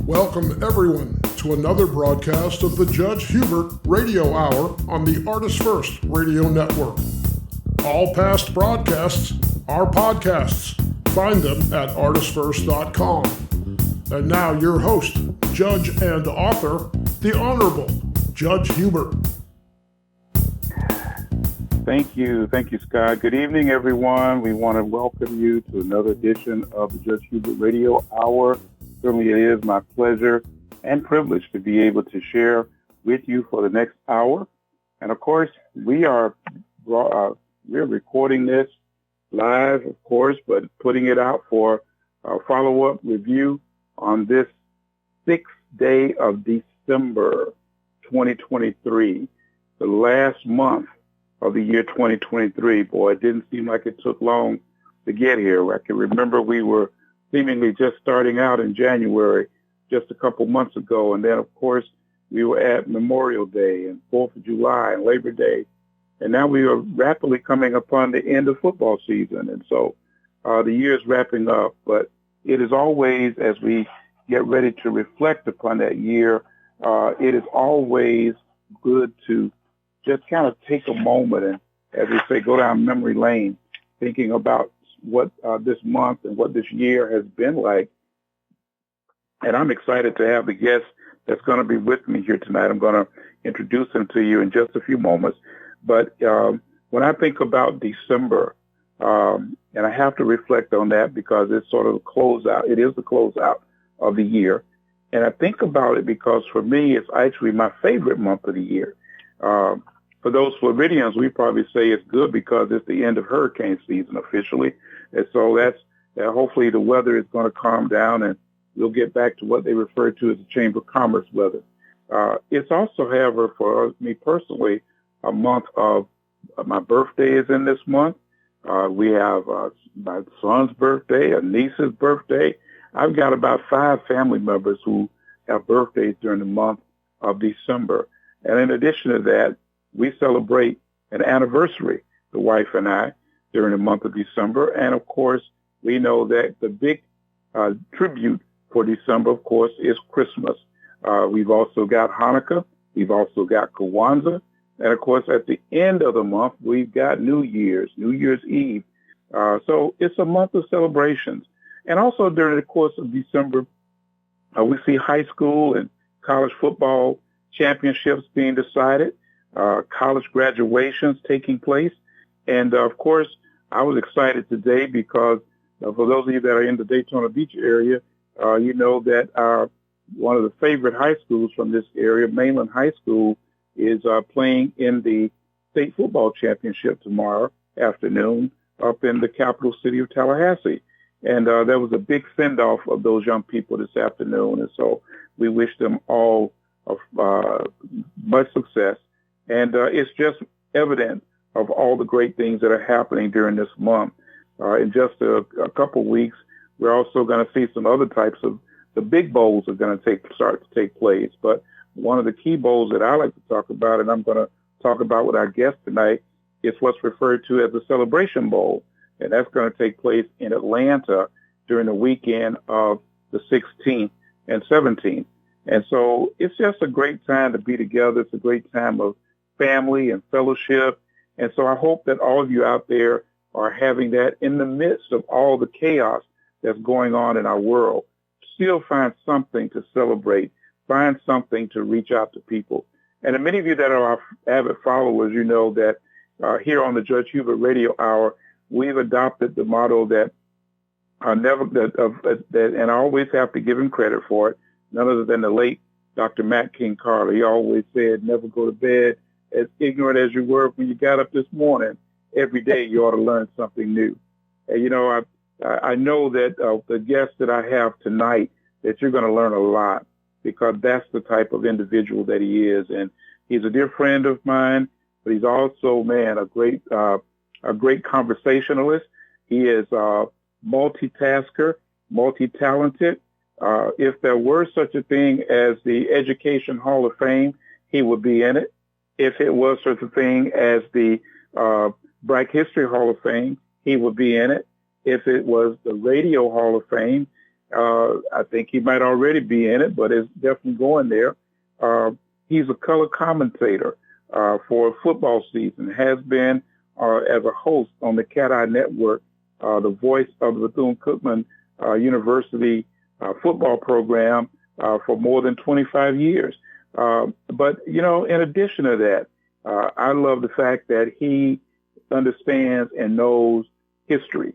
Welcome everyone to another broadcast of the Judge Hubert Radio Hour on the Artist First Radio Network. All past broadcasts are podcasts. Find them at artistfirst.com. And now your host, judge and author, the Honorable Judge Hubert. Thank you, Scott. Good evening, everyone. We want to welcome you to another edition of the Judge Hubert Radio Hour. Certainly it is my pleasure and privilege to be able to share with you for the next hour. And of course, we're recording this live, of course, but putting it out for a follow-up review on this 6th day of December 2023, the last month of the year 2023. Boy, it didn't seem like it took long to get here. I can remember we were seemingly just starting out in January just a couple months ago. And then, of course, we were at Memorial Day and 4th of July and Labor Day. And now we are rapidly coming upon the end of football season. And so the year is wrapping up. But it is always, as we get ready to reflect upon that year, it is always good to just kind of take a moment and, as we say, go down memory lane, thinking about what this month and what this year has been like. And I'm excited to have the guest that's going to be with me here tonight. I'm going to introduce him to you in just a few moments. But when I think about December, and I have to reflect on that because it's sort of the closeout. It is the closeout of the year. And I think about it because for me, it's actually my favorite month of the year. For those Floridians, we probably say it's good because it's the end of hurricane season officially. And so hopefully the weather is going to calm down and we'll get back to what they refer to as the Chamber of Commerce weather. It's also, however, for me personally, a month of my birthday is in this month. We have my son's birthday, a niece's birthday. I've got about 5 family members who have birthdays during the month of December. And in addition to that, we celebrate an anniversary, the wife and I, during the month of December. And of course, we know that the big tribute for December, of course, is Christmas. We've also got Hanukkah. We've also got Kwanzaa. And of course, at the end of the month, we've got New Year's Eve. So it's a month of celebrations. And also during the course of December, we see high school and college football championships being decided, college graduations taking place. And of course, I was excited today because for those of you that are in the Daytona Beach area, you know that one of the favorite high schools from this area, Mainland High School, is playing in the state football championship tomorrow afternoon up in the capital city of Tallahassee. And there was a big send-off of those young people this afternoon. And so we wish them all much success. And it's just evident of all the great things that are happening during this month. In just a couple weeks, we're also going to see some other types of the big bowls are going to start to take place. But one of the key bowls that I like to talk about, and I'm going to talk about with our guest tonight, is what's referred to as the Celebration Bowl. And that's going to take place in Atlanta during the weekend of the 16th and 17th. And so it's just a great time to be together. It's a great time of family and fellowship. And so I hope that all of you out there are having that in the midst of all the chaos that's going on in our world. Still find something to celebrate, find something to reach out to people. And many of you that are our avid followers, you know that here on the Judge Hubert Radio Hour, we've adopted the motto that and I always have to give him credit for it, none other than the late Dr. Matt King Carter. He always said, never go to bed as ignorant as you were when you got up this morning. Every day you ought to learn something new. And, you know, I know that the guest that I have tonight, that you're going to learn a lot because that's the type of individual that he is. And he's a dear friend of mine, but he's also, man, a great conversationalist. He is a multitasker, multi-talented. If there were such a thing as the Education Hall of Fame, he would be in it. If it was such a thing as the Bragg History Hall of Fame, he would be in it. If it was the Radio Hall of Fame, I think he might already be in it, but it's definitely going there. He's a color commentator for football season, has been as a host on the Cateye Network, the voice of the Bethune-Cookman University football program for more than 25 years. But, you know, in addition to that, I love the fact that he understands and knows history.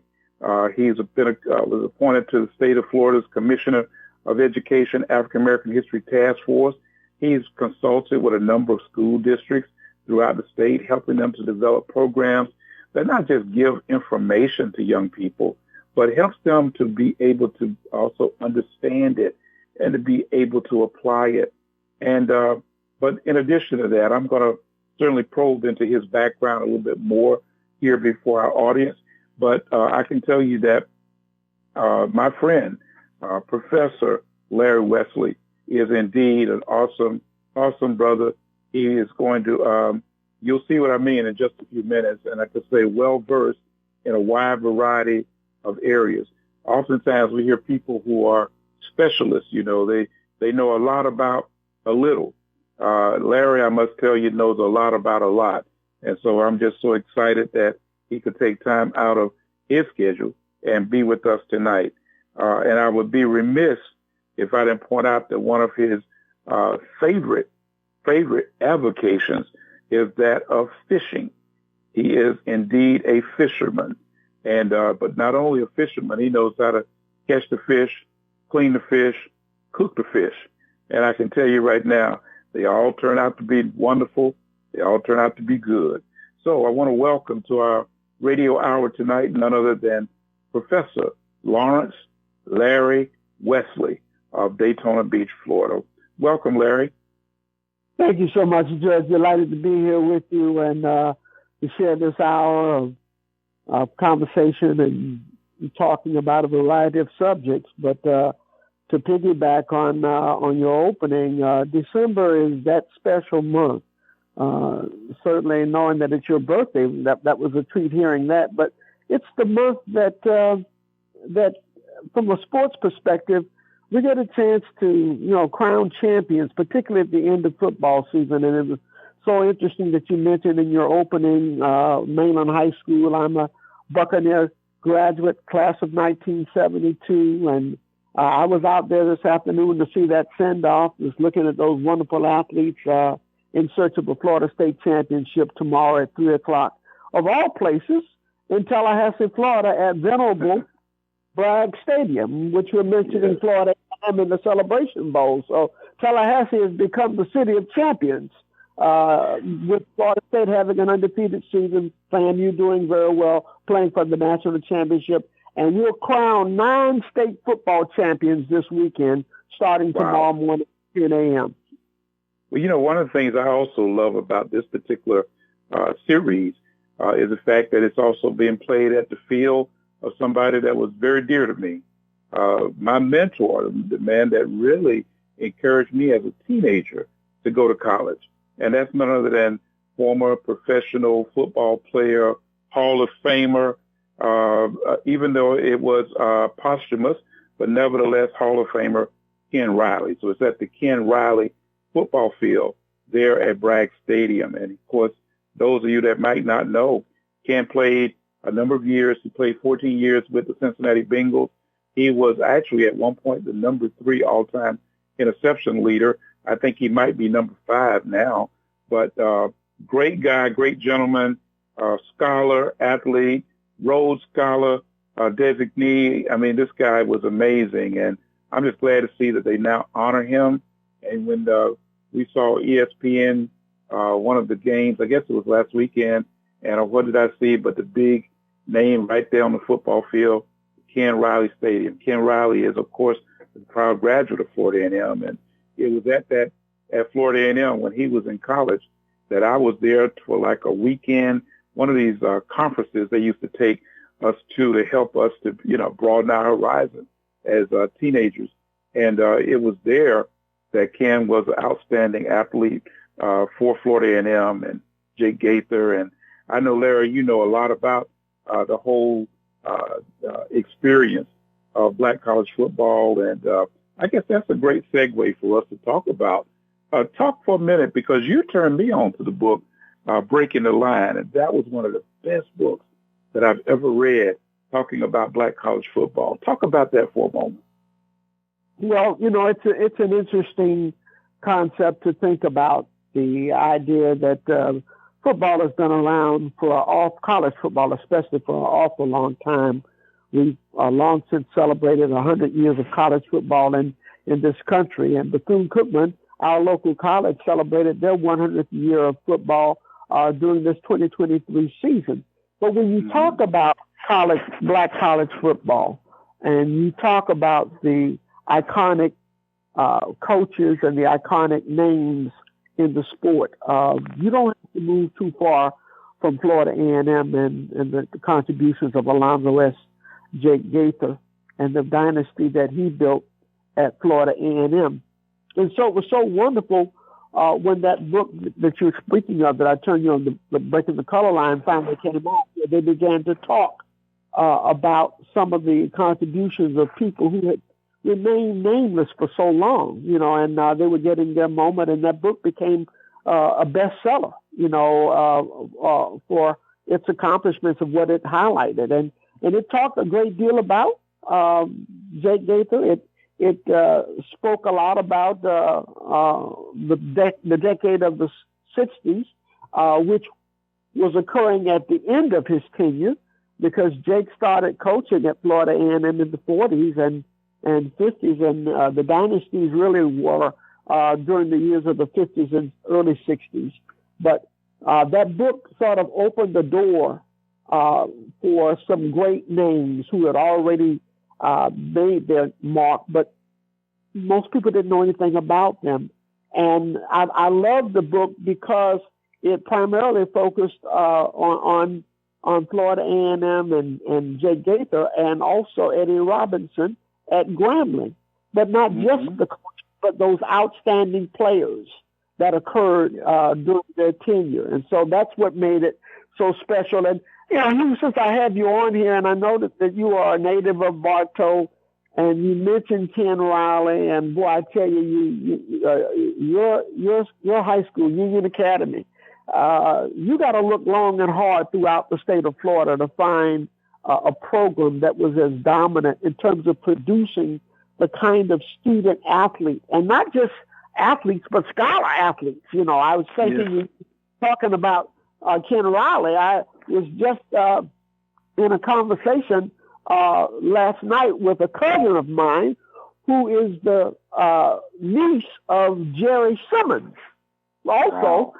He's was appointed to the state of Florida's Commissioner of Education African American History Task Force. He's consulted with a number of school districts throughout the state, helping them to develop programs that not just give information to young people, but helps them to be able to also understand it and to be able to apply it. And but in addition to that, I'm going to certainly probe into his background a little bit more here before our audience. But I can tell you that my friend, Professor Larry Wesley, is indeed an awesome brother. He is going to, you'll see what I mean in just a few minutes, and I could say well-versed in a wide variety of areas. Oftentimes we hear people who are specialists, you know, they know a lot about a little. Larry, I must tell you, knows a lot about a lot. And so I'm just so excited that he could take time out of his schedule and be with us tonight. And I would be remiss if I didn't point out that one of his favorite avocations is that of fishing. He is indeed a fisherman. And but not only a fisherman, he knows how to catch the fish, clean the fish, cook the fish. And I can tell you right now, they all turn out to be wonderful. They all turn out to be good. So I want to welcome to our radio hour tonight none other than Professor Laurence Larry Wesley of Daytona Beach, Florida. Welcome, Larry. Thank you so much, Judge. Delighted to be here with you and to share this hour of conversation and talking about a variety of subjects. But to piggyback on your opening, December is that special month. Certainly knowing that it's your birthday, that was a treat hearing that. But it's the month that from a sports perspective, we get a chance to, crown champions, particularly at the end of football season. And it was so interesting that you mentioned in your opening Mainland High School. I'm a Buccaneer graduate, class of 1972, and I was out there this afternoon to see that send-off, just looking at those wonderful athletes in search of a Florida State Championship tomorrow at 3 o'clock. Of all places, in Tallahassee, Florida, at venerable Bragg Stadium, which we're mentioning Florida in the Celebration Bowl. So Tallahassee has become the city of champions, with Florida State having an undefeated season, FAMU doing very well, playing for the national championship. And we'll crown 9 state football champions this weekend, starting tomorrow morning at 10 a.m. Well, one of the things I also love about this particular series is the fact that it's also being played at the field of somebody that was very dear to me. My mentor, the man that really encouraged me as a teenager to go to college. And that's none other than former professional football player, Hall of Famer, even though it was posthumous, but nevertheless Hall of Famer Ken Riley. So it's at the Ken Riley football field there at Bragg Stadium. And, of course, those of you that might not know, Ken played a number of years. He played 14 years with the Cincinnati Bengals. He was actually at one point the number 3 all-time interception leader. I think he might be number 5 now. But great guy, great gentleman, scholar, athlete, Rhodes Scholar, designee. I mean, this guy was amazing. And I'm just glad to see that they now honor him. And when we saw ESPN, one of the games, I guess it was last weekend, and what did I see but the big name right there on the football field, Ken Riley Stadium. Ken Riley is, of course, a proud graduate of Florida A&M, and it was at Florida A&M when he was in college that I was there for like a weekend, one of these conferences they used to take us to help us to, broaden our horizon as teenagers. And it was there that Ken was an outstanding athlete for Florida A&M and Jake Gaither. And I know, Larry, you know a lot about the whole experience of black college football. And I guess that's a great segue for us to talk about. Talk for a minute, because you turned me on to the book, Breaking the Line, and that was one of the best books that I've ever read talking about black college football. Talk about that for a moment. Well, it's an interesting concept to think about, the idea that football has been around college football, especially for an awful long time. We've long since celebrated 100 years of college football in this country, and Bethune-Cookman, our local college, celebrated their 100th year of football during this 2023 season. But when you talk about black college football, and you talk about the iconic coaches and the iconic names in the sport, you don't have to move too far from Florida A&M and the contributions of Alonzo S. Jake Gaither and the dynasty that he built at Florida A&M. And so it was so wonderful when that book that you're speaking of, that I turned you on, the Breaking the Color Line, finally came out. They began to talk about some of the contributions of people who had remained nameless for so long, and they were getting their moment, and that book became a bestseller, for its accomplishments of what it highlighted. And it talked a great deal about Jake Gaither. It spoke a lot about the decade of the 60s, which was occurring at the end of his tenure, because Jake started coaching at Florida A&M in the 40s and 50s, and the dynasties really were during the years of the 50s and early 60s. But that book sort of opened the door for some great names who had already made their mark, but most people didn't know anything about them. And I love the book because it primarily focused on Florida A&M and Jake Gaither, and also Eddie Robinson at Grambling, but not just the coach, but those outstanding players that occurred during their tenure. And so that's what made it so special. And since I have you on here, and I know that you are a native of Bartow, and you mentioned Ken Riley, and boy, I tell you, your high school, Union Academy, you got to look long and hard throughout the state of Florida to find a program that was as dominant in terms of producing the kind of student athlete, and not just athletes, but scholar athletes. I was thinking, talking about Ken Riley, I was just in a conversation last night with a cousin of mine who is the niece of Jerry Simmons, also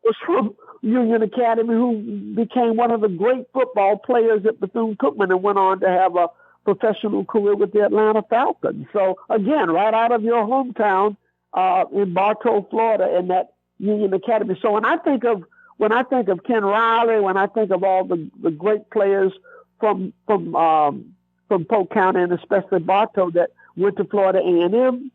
was from Union Academy, who became one of the great football players at Bethune-Cookman and went on to have a professional career with the Atlanta Falcons. So again, right out of your hometown in Bartow, Florida, in that Union Academy. So when I think of Ken Riley, when I think of all the great players from Polk County, and especially Bartow, that went to Florida A&M,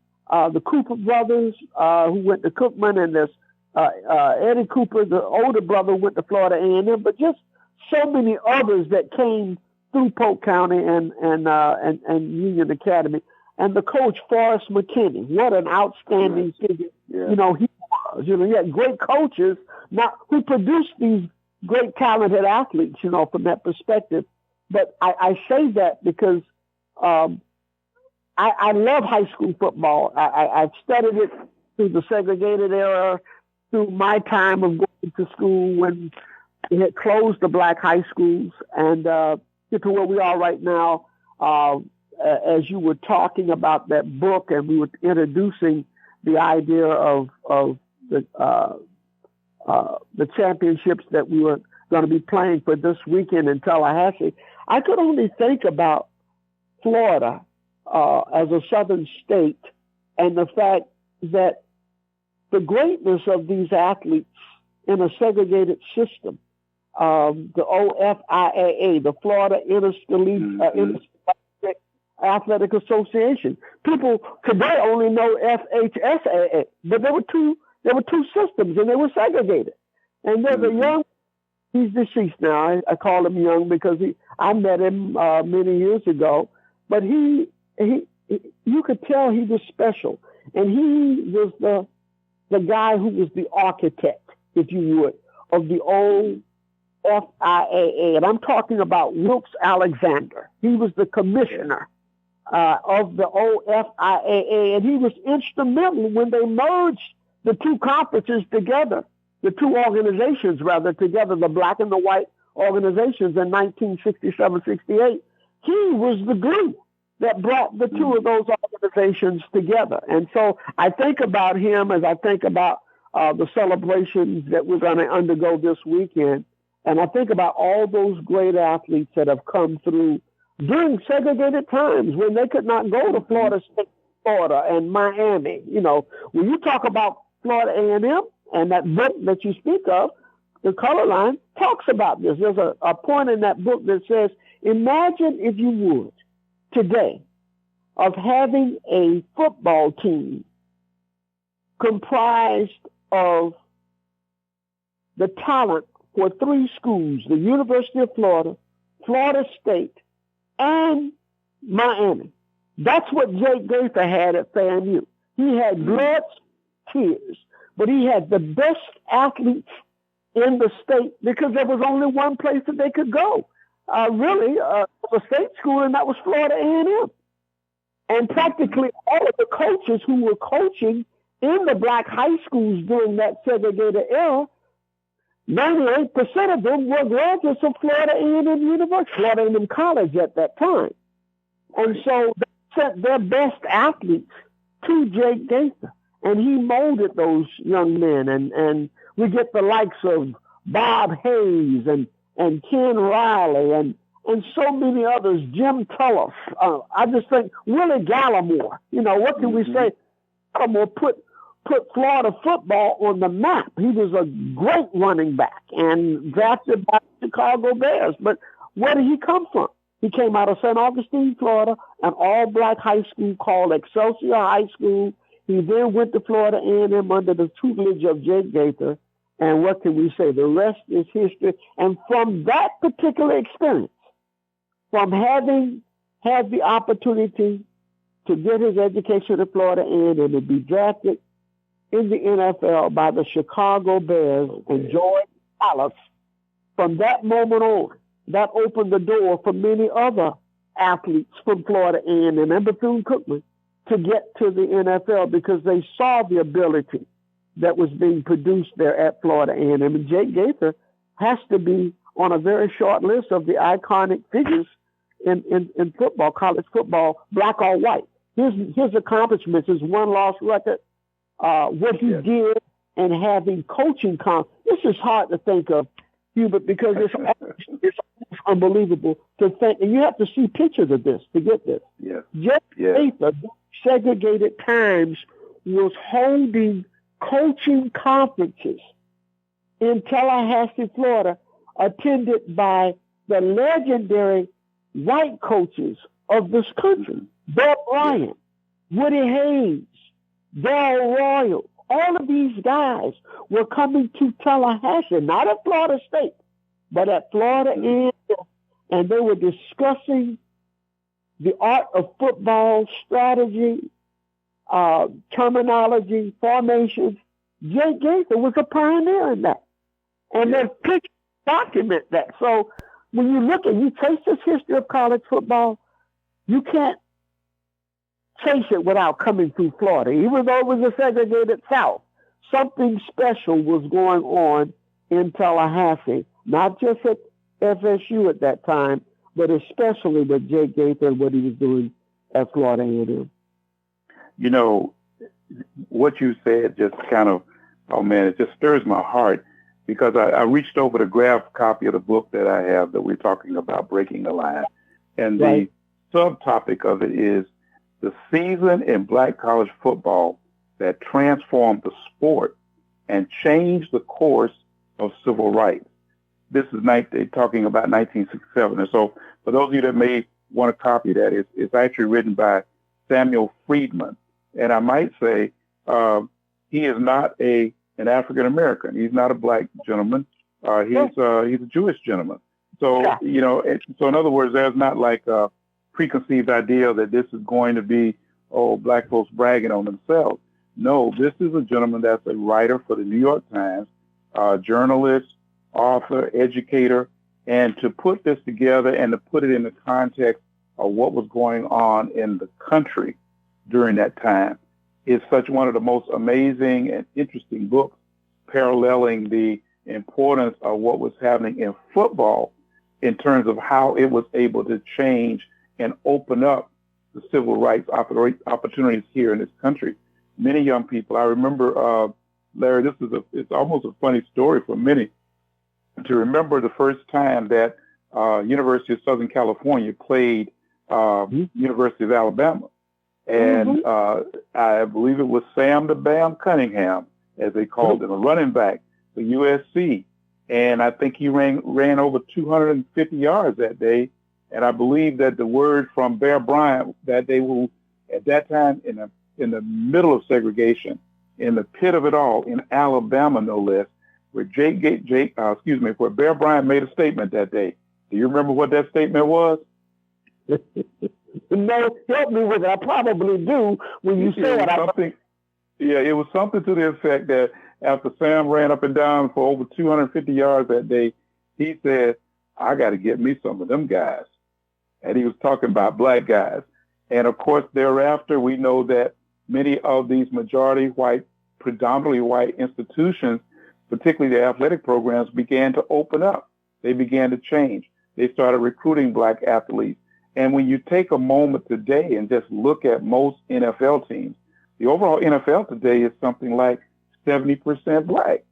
the Cooper brothers who went to Cookman, and there's Eddie Cooper, the older brother, went to Florida A&M, but just so many others that came through Polk County and Union Academy. And the coach, Forrest McKinney, what an outstanding figure. Yeah. He was. He had great coaches who produced these great talented athletes, from that perspective. But I say that because I love high school football. I've studied it through the segregated era, through my time of going to school when it had closed the black high schools, and get to where we are right now. As you were talking about that book, and we were introducing the idea of the championships that we were going to be playing for this weekend in Tallahassee, I could only think about Florida as a southern state, and the fact that the greatness of these athletes in a segregated system, the FIAA, the Florida Interscholastic Athletic Association. People today only know FHSAA, but there were two systems, and they were segregated. And there's a young, he's deceased now. I call him young because I met him many years ago. but he you could tell he was special. And he was the guy who was the architect, if you would, of the old FIAA. And I'm talking about Wilkes Alexander. He was the commissioner of the old FIAA, and he was instrumental when they merged the two conferences together, the two organizations rather together, the black and the white organizations in 1967-68. He was the glue that brought the two of those organizations together. And so I think about him as I think about the celebrations that we're going to undergo this weekend. And I think about all those great athletes that have come through during segregated times when they could not go to Florida State, Florida, and Miami. You know, when you talk about Florida A&M and that book that you speak of, The Color Line, talks about this. There's a point in that book that says, imagine, if you would, today, of having a football team comprised of the talent for three schools, the University of Florida, Florida State, and Miami. That's what Jake Gaither had at FAMU. He had blood, tears, but he had the best athletes in the state because there was only one place that they could go. A state school, and that was Florida A&M. And practically all of the coaches who were coaching in the black high schools during that segregated era, 98% of them were graduates of Florida A&M University, Florida A&M College at that time. And so they sent their best athletes to Jake Gaither, and he molded those young men. And we get the likes of Bob Hayes and Ken Riley and so many others, Jim Tulloff. I just think Willie Gallimore. You know, what can we say? Gallimore put Florida football on the map. He was a great running back and drafted by the Chicago Bears. But where did he come from? He came out of St. Augustine, Florida, an all-black high school called Excelsior High School. He then went to Florida A&M under the tutelage of Jake Gaither. And what can we say? The rest is history. And from that particular experience, from having had the opportunity to get his education at Florida A&M and be drafted in the NFL by the Chicago Bears and George Halas, from that moment on, that opened the door for many other athletes from Florida A&M and Bethune-Cookman to get to the NFL because they saw the ability that was being produced there at Florida A&M. And Jake Gaither has to be on a very short list of the iconic figures in football, college football, black or white. His accomplishments, his one-loss record, what he did, and having coaching. This is hard to think of, Hubert, because it's almost unbelievable to think, and you have to see pictures of this to get this. Jake Gaither, segregated times, was holding coaching conferences in Tallahassee, Florida, attended by the legendary white coaches of this country. Bill Bryant, Woody Hayes, Darrell Royal, all of these guys were coming to Tallahassee, not at Florida State, but at Florida A&M, and they were discussing the art of football, strategy, terminology, formations. Jake Gaither was a pioneer in that. And their pictures document that. So when you look and you trace this history of college football, you can't chase it without coming through Florida. Even though it was a segregated South, something special was going on in Tallahassee, not just at FSU at that time, but especially with Jake Gaither and what he was doing at Florida A&M. You know, what you said just kind of, oh man, it just stirs my heart because I reached over to grab a copy of the book that I have that we're talking about, Breaking the Line. And the subtopic of it is the season in black college football that transformed the sport and changed the course of civil rights. This is talking about 1967. And so for those of you that may want a copy of that, it's actually written by Samuel Freedman. And I might say he is not an African-American. He's not a black gentleman. He's a Jewish gentleman. So, you know, so in other words, there's not like preconceived idea that this is going to be, black folks bragging on themselves. No, this is a gentleman that's a writer for the New York Times, journalist, author, educator, and to put this together and to put it in the context of what was going on in the country during that time is such one of the most amazing and interesting books, paralleling the importance of what was happening in football in terms of how it was able to change and open up the civil rights opportunities here in this country. Many young people, I remember, Larry, it's almost a funny story for many to remember the first time that University of Southern California played University of Alabama. And I believe it was Sam the Bam Cunningham, as they called him, a running back for USC. And I think he ran over 250 yards that day. And I believe that the word from Bear Bryant that they were, at that time, in the middle of segregation, in the pit of it all, in Alabama, no less, where where Bear Bryant made a statement that day. Do you remember what that statement was? No, help me with it. I probably do when you say it. It was something to the effect that after Sam ran up and down for over 250 yards that day, he said, I got to get me some of them guys. And he was talking about black guys. And of course, thereafter, we know that many of these majority white, predominantly white institutions, particularly the athletic programs, began to open up. They began to change. They started recruiting black athletes. And when you take a moment today and just look at most NFL teams, the overall NFL today is something like 70% black.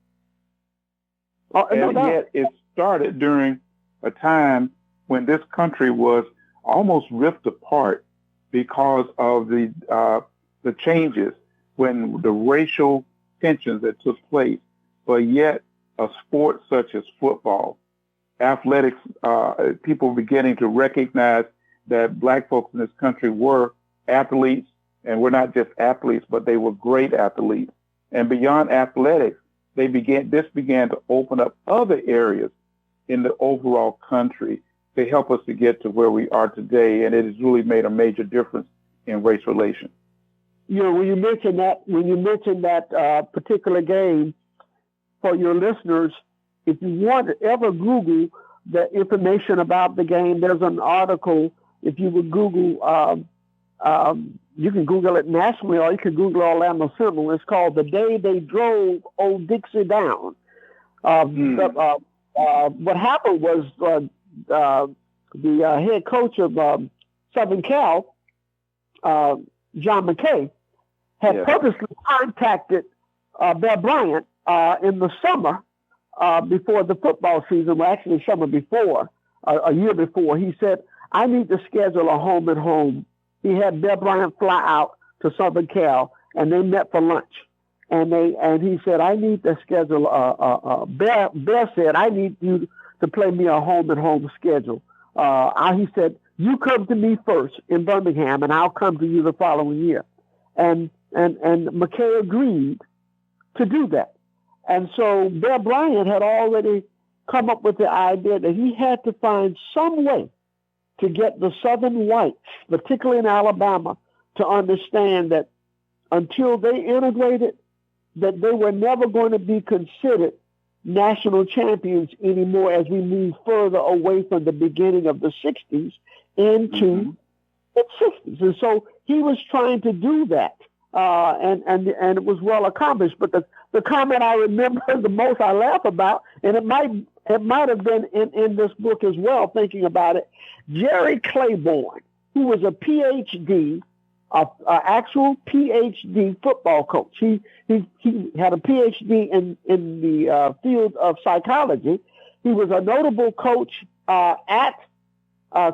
And yet it started during a time when this country was almost ripped apart because of the changes, when the racial tensions that took place. But yet a sport such as football, athletics, people beginning to recognize that black folks in this country were athletes, and were not just athletes, but they were great athletes. And beyond athletics, this began to open up other areas in the overall country to help us to get to where we are today. And it has really made a major difference in race relations. When you mentioned that particular game, for your listeners, if you want to ever Google the information about the game, there's an article. If you would Google, you can Google it nationally, or you can Google Orlando Sentinel. It's called "The Day They Drove Old Dixie Down." What happened was the head coach of Southern Cal, John McKay, had purposely contacted Bear Bryant in the summer before the football season. Well, actually, summer before, a year before. He said, I need to schedule a home and home. He had Bear Bryant fly out to Southern Cal, and they met for lunch. And he said, I need to schedule Bear said, I need you to play me a home and home schedule. He said, you come to me first in Birmingham, and I'll come to you the following year. And McKay agreed to do that. And so Bear Bryant had already come up with the idea that he had to find some way to get the Southern whites, particularly in Alabama, to understand that until they integrated, that they were never going to be considered national champions anymore as we move further away from the beginning of the 60s into the 60s. And so he was trying to do that, and it was well accomplished. But the comment I remember the most, I laugh about, and it might have been in this book as well, thinking about it, Jerry Claiborne, who was a PhD, actual PhD football coach. He had a PhD in the field of psychology. He was a notable coach at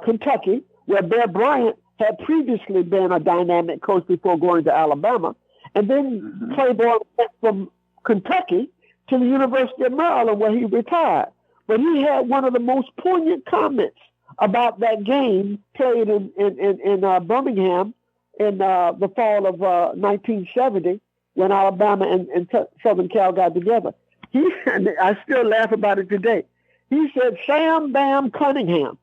Kentucky, where Bear Bryant had previously been a dynamic coach before going to Alabama. And then Claiborne went from Kentucky to the University of Maryland, where he retired. But he had one of the most poignant comments about that game played in Birmingham in the fall of 1970, when Alabama and Southern Cal got together. I still laugh about it today. He said, Sam Bam Cunningham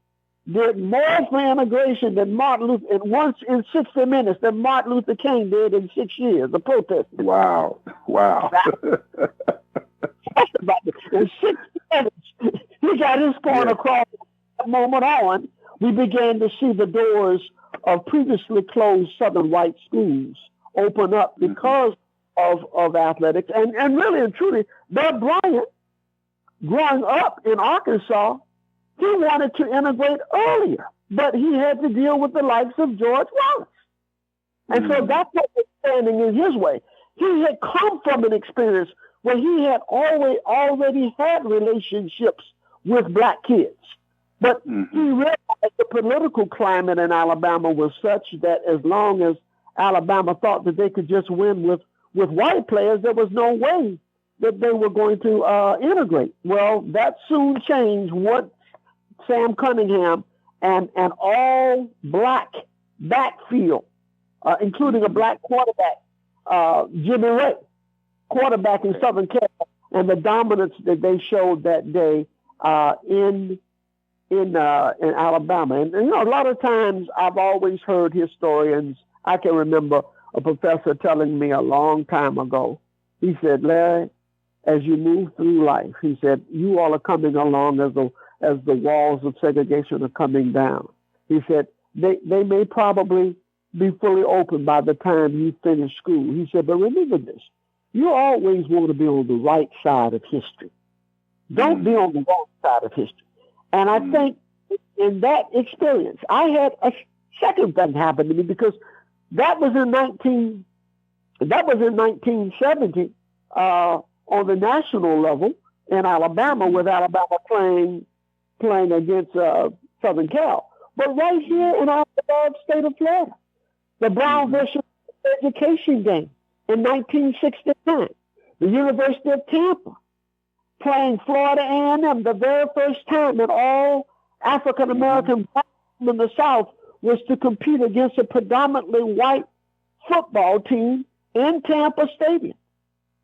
did more for integration than Martin Luther, and once in 60 minutes than Martin Luther King did in 6 years of protesting. Wow. In 60 minutes, he got his point across. From that moment on, we began to see the doors of previously closed Southern white schools open up because of athletics. And really and truly, Bob Bryant, growing up in Arkansas, he wanted to integrate earlier, but he had to deal with the likes of George Wallace. And so that's what was standing in his way. He had come from an experience where he had already had relationships with black kids. But he realized the political climate in Alabama was such that as long as Alabama thought that they could just win with white players, there was no way that they were going to integrate. Well, that soon changed once Sam Cunningham and an all-black backfield, including a black quarterback, Jimmy Ray, quarterback in Southern Carolina, and the dominance that they showed that day in Alabama. And you know, a lot of times I've always heard historians. I can remember a professor telling me a long time ago. He said, Larry, as you move through life, he said, you all are coming along as the walls of segregation are coming down. He said, they may probably be fully open by the time you finish school. He said, but remember this, you always want to be on the right side of history. Don't be on the wrong side of history. And I think in that experience, I had a second thing happen to me, because that was in 1970 on the national level in Alabama, with Alabama playing against Southern Cal. But right here in our beloved state of Florida, the Brown versus Education game in 1969, the University of Tampa playing Florida A&M, the very first time that all African-American in the South was to compete against a predominantly white football team in Tampa Stadium.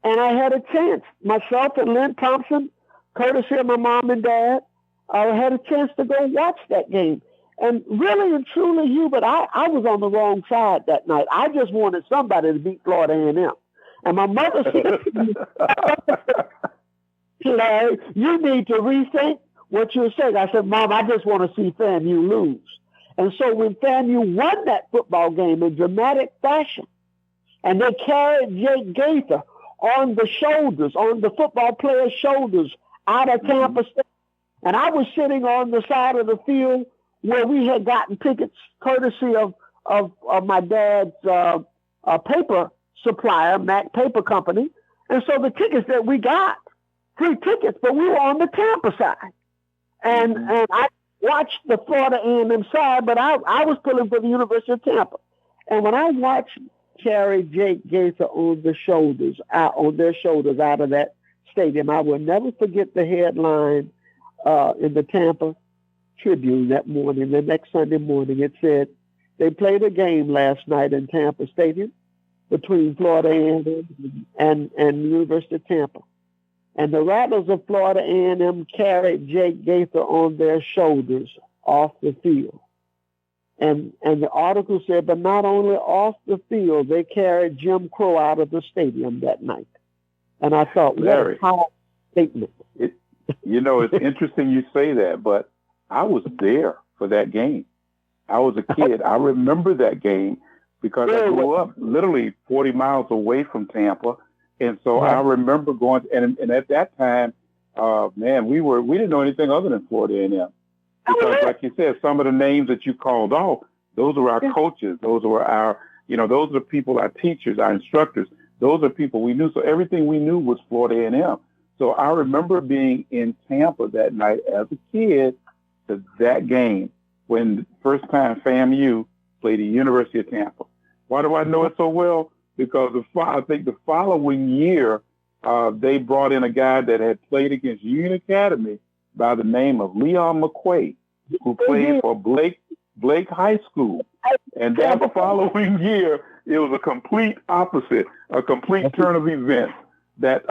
And I had a chance, myself and Lynn Thompson, courtesy of my mom and dad, I had a chance to go watch that game. And really and truly, Hubert, I was on the wrong side that night. I just wanted somebody to beat Florida A&M. And my mother said, Larry, you need to rethink what you're saying. I said, Mom, I just want to see FAMU lose. And so when FAMU won that football game in dramatic fashion, and they carried Jake Gaither on the football player's shoulders out of Tampa State. And I was sitting on the side of the field where we had gotten tickets courtesy of my dad's paper supplier, Mac Paper Company. And so the tickets that we got, free tickets, but we were on the Tampa side. And I watched the Florida A&M side, but I was pulling for the University of Tampa. And when I watched carry Jake Gaither on their shoulders out of that stadium, I will never forget the headline in the Tampa Tribune that morning. The next Sunday morning, it said, they played a game last night in Tampa Stadium between Florida A&M and the University of Tampa. And the Rattlers of Florida A&M carried Jake Gaither on their shoulders off the field. And the article said, but not only off the field, they carried Jim Crow out of the stadium that night. And I thought, Larry, what a powerful statement. It's interesting you say that, but I was there for that game. I was a kid. I remember that game because I grew up literally 40 miles away from Tampa. And so I remember going, and at that time, we didn't know anything other than Florida A&M. Because like you said, some of the names that you called off, those were our coaches. Those were our, those are the people, our teachers, our instructors. Those are people we knew. So everything we knew was Florida A&M. So I remember being in Tampa that night as a kid to that game when the first time FAMU played the University of Tampa. Why do I know it so well? Because I think the following year, they brought in a guy that had played against Union Academy by the name of Leon McQuaid, who played for Blake High School. And that following year, it was a complete opposite, a complete turn of events that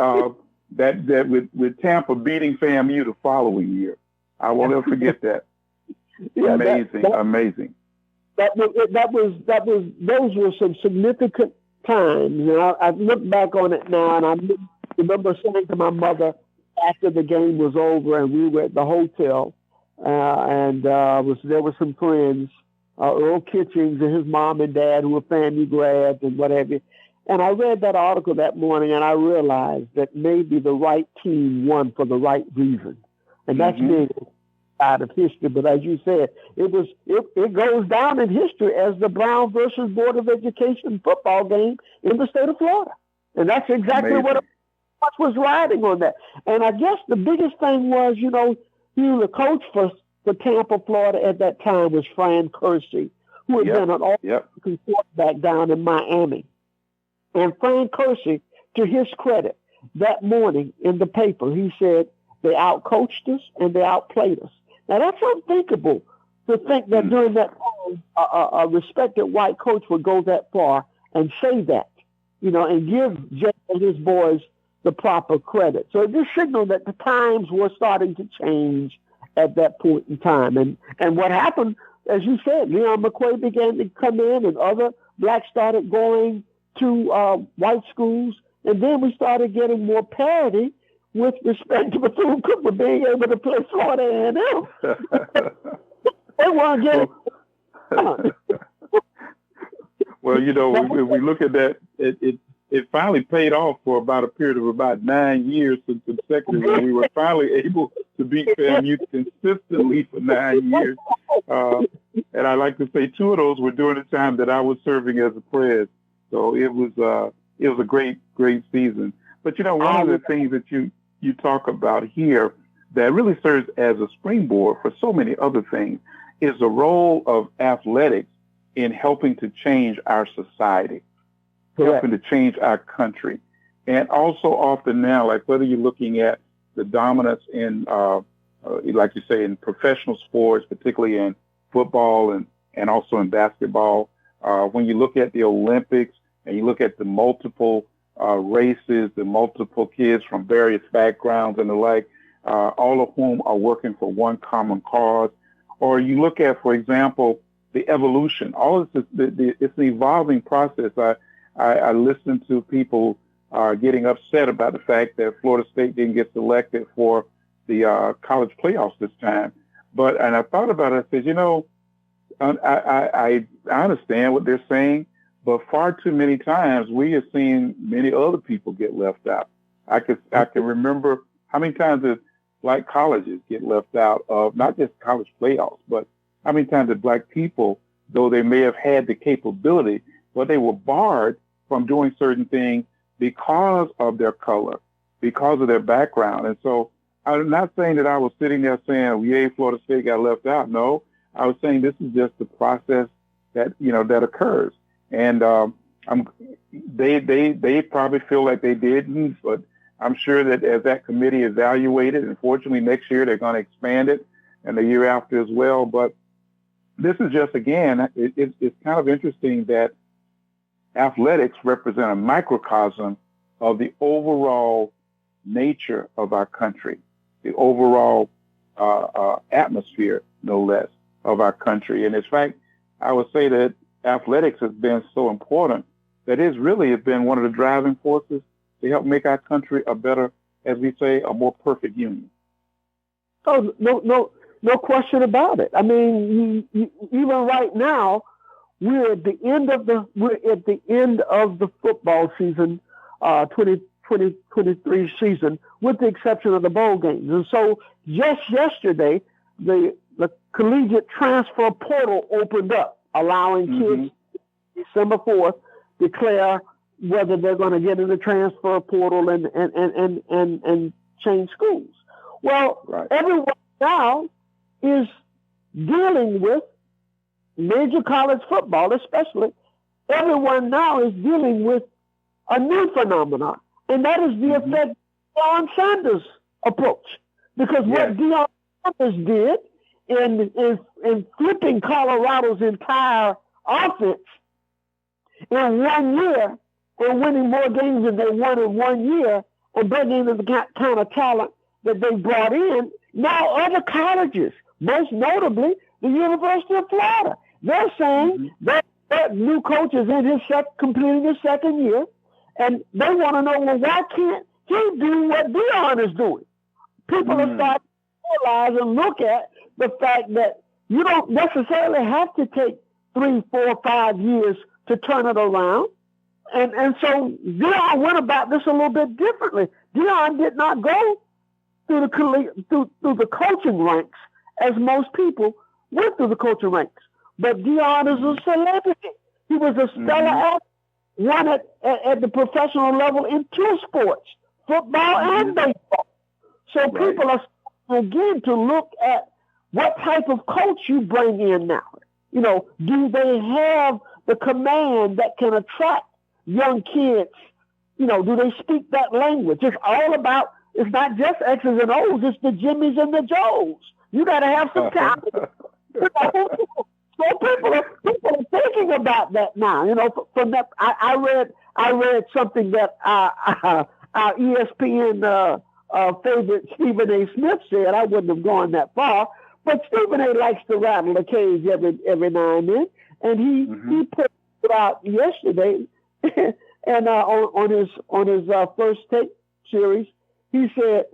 with Tampa beating FAMU the following year. I won't ever forget that. Yeah, amazing. Those were some significant times. And I look back on it now, and I remember saying to my mother after the game was over, and we were at the hotel, and there were some friends, Earl Kitchings and his mom and dad, who were FAMU grads and what have you. And I read that article that morning, and I realized that maybe the right team won for the right reason. And that's being out of history. But as you said, it goes down in history as the Brown versus Board of Education football game in the state of Florida. And that's exactly what was riding on that. And I guess the biggest thing was, the coach for Tampa, Florida at that time was Fran Kersey, who had been an all-American quarterback down in Miami. And Fran Kersey, to his credit, that morning in the paper, he said, they outcoached us and they outplayed us. Now, that's unthinkable to think that during that time, a respected white coach would go that far and say that, and give Jay and his boys the proper credit. So it just signaled that the times were starting to change at that point in time. And what happened, as you said, Leon McQuay began to come in, and other blacks started going to white schools, and then we started getting more parity with respect to Bethune-Cookman being able to play Florida A&M. They weren't getting. Well, if we look at that, it finally paid off for about a period of about 9 years consecutively. When we were finally able to beat FAMU consistently for 9 years. And I like to say 2 of those were during the time that I was serving as a pres. So it was a great season. But one of the things that you talk about here that really serves as a springboard for so many other things is the role of athletics in helping to change our society, helping to change our country. And also often now, like whether you're looking at the dominance in, like you say, in professional sports, particularly in football and also in basketball, when you look at the Olympics and you look at the multiple races, the multiple kids from various backgrounds and the like, all of whom are working for one common cause. Or you look at, for example, the evolution. All of this, it's an evolving process. I listen to people getting upset about the fact that Florida State didn't get selected for the college playoffs this time. And I thought about it. I said, I understand what they're saying, but far too many times we have seen many other people get left out. I can remember how many times that black colleges get left out of not just college playoffs, but how many times that black people, though they may have had the capability, but they were barred from doing certain things because of their color, because of their background. And so I'm not saying that I was sitting there saying, yay, Florida State got left out. No, I was saying this is just the process that, that occurs. And they probably feel like they didn't, but I'm sure that as that committee evaluated, and fortunately next year they're going to expand it and the year after as well. But this is just, again, it's kind of interesting that athletics represent a microcosm of the overall nature of our country, the overall atmosphere, no less, of our country. And in fact, I would say that athletics has been so important that it's really been one of the driving forces to help make our country a better, as we say, a more perfect union. Oh, no question about it. I mean, even right now, we're at the end of the football season, 2023 season, with the exception of the bowl games. And so just yesterday, the collegiate transfer portal opened up, allowing kids December 4th declare whether they're going to get in the transfer portal and change schools. Well, everyone now is dealing with major college football, especially. Everyone now is dealing with a new phenomenon, and that is the effect of Deion Sanders' approach. Because what Deion Sanders did in flipping Colorado's entire offense in 1 year and winning more games than they won in 1 year and bringing in the kind of talent that they brought in, now other colleges, most notably the University of Florida. They're saying that new coach is in completing his second year, and they want to know, well, why can't he do what Deion is doing? People are starting to realize and look at the fact that you don't necessarily have to take 3, 4, 5 years to turn it around. And so Deion went about this a little bit differently. Deion did not go through the coaching ranks as most people went through the coaching ranks. But Deion is a celebrity. He was a stellar athlete, won at the professional level in 2 sports, football and baseball. So people are again to look at what type of coach you bring in now. You know, do they have the command that can attract young kids? You know, do they speak that language? It's all about, it's not just X's and O's, it's the Jimmies and the Joes. You got to have some talent. So people are thinking about that now. You know, from that, I read something that our ESPN favorite Stephen A. Smith said. I wouldn't have gone that far, but Stephen A. likes to rattle the cage every now and then, and he put it out yesterday, and on his first take series, he said,